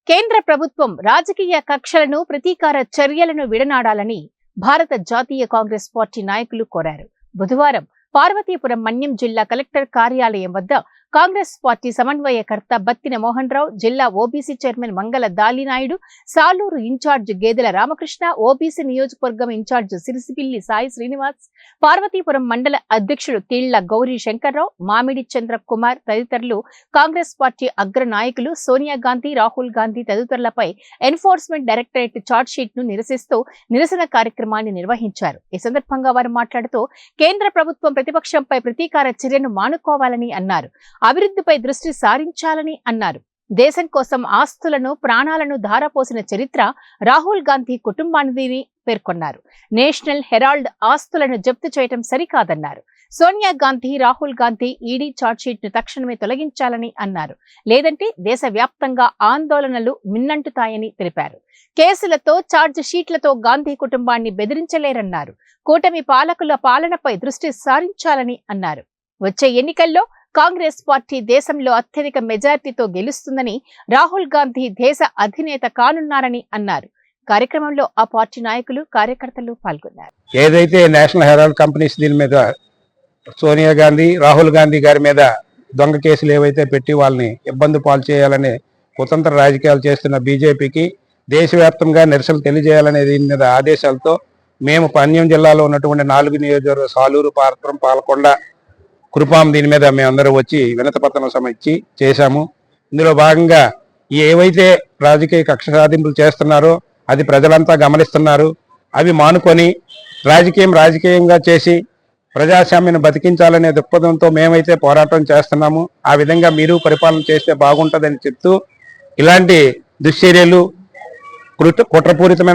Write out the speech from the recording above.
కేంద్ర ప్రభుత్వం రాజకీయ కక్షలను ప్రతీకార చర్యలను విడనాడాలని భారత జాతీయ కాంగ్రెస్ పార్టీ నాయకులు కోరారు. బుధవారం పార్వతీపురం మన్యం జిల్లా కలెక్టర్ కార్యాలయం వద్ద కాంగ్రెస్ పార్టీ సమన్వయకర్త బత్తిన మోహన్ రావు, జిల్లా ఓబీసీ చైర్మన్ మంగళ దాలినాయుడు, సాలూరు ఇన్ఛార్జ్ గేదెల రామకృష్ణ, ఓబీసీ నియోజకవర్గం ఇన్ఛార్జ్ సిరిసిపిల్లి సాయి శ్రీనివాస్, పార్వతీపురం మండల అధ్యక్షుడు తీళ్ల గౌరీ శంకర్రావు, మామిడి చంద్ర కుమార్ తదితరులు కాంగ్రెస్ పార్టీ అగ్ర నాయకులు సోనియా గాంధీ, రాహుల్ గాంధీ తదితరులపై ఎన్ఫోర్స్మెంట్ డైరెక్టరేట్ చార్జ్ షీట్ ను నిరసిస్తూ నిరసన కార్యక్రమాన్ని నిర్వహించారు. ఈ సందర్భంగా వారు మాట్లాడుతూ కేంద్ర ప్రభుత్వం ప్రతిపక్షంపై ప్రతీకార చర్యను మానుకోవాలని అన్నారు. అభివృద్ధిపై దృష్టి సారించాలని అన్నారు. దేశం కోసం ఆస్తులను, ప్రాణాలను ధారపోసిన చరిత్ర రాహుల్ గాంధీ కుటుంబానిదని పేర్కొన్నారు. నేషనల్ హెరాల్డ్ ఆస్తులను జప్తు చేయడం సరికాదన్నారు. సోనియా గాంధీ, రాహుల్ గాంధీ ఈడీ ఛార్జ్షీట్ ను తక్షణమే తొలగించాలని అన్నారు. లేదంటే దేశవ్యాప్తంగా ఆందోళనలు మిన్నంటుతాయని తెలిపారు. కేసులతో, ఛార్జ్ షీట్లతో గాంధీ కుటుంబాన్ని బెదిరించలేరన్నారు. కూటమి పాలకుల పాలనపై దృష్టి సారించాలని అన్నారు. వచ్చే ఎన్నికల్లో కాంగ్రెస్ పార్టీ దేశంలో అత్యధిక మెజార్టీతో గెలుస్తుందని, రాహుల్ గాంధీ దేశ అధినేత కానున్నారని అన్నారు. కార్యక్రమంలో ఆ పార్టీ నాయకులు, కార్యకర్తలు పాల్గొన్నారు. ఏదైతే నేషనల్ హెరాల్డ్ కంపెనీస్ దీని మీద సోనియా గాంధీ, రాహుల్ గాంధీ గారి మీద దొంగ కేసులు ఏవైతే పెట్టి వాళ్ళని ఇబ్బంది పాలు చేయాలని కుతంత్ర రాజకీయాలు చేస్తున్న బీజేపీకి దేశవ్యాప్తంగా నిరసనలు తెలియజేయాలనే దీని మీద ఆదేశాలతో మేము పన్యం జిల్లాలో ఉన్నటువంటి 4 నియోజకవర్గ సాలూరు, పార్వతీపురం, పాలకొండ, కురుపాం దీని మీద మేమందరూ వచ్చి వినతి పత్రం సమర్పించి చేశాము. ఇందులో భాగంగా ఏవైతే రాజకీయ కక్ష సాధింపులు చేస్తున్నారో అది ప్రజలంతా గమనిస్తున్నారు. అవి మానుకొని రాజకీయంగా చేసి ప్రజాస్వామ్యాన్ని బతికించాలనే దృక్పథంతో మేమైతే పోరాటం చేస్తున్నాము. ఆ విధంగా మీరు పరిపాలన చేస్తే బాగుంటుందని చెప్తూ ఇలాంటి దుశ్చర్యలు, కుట్రపూరితమైన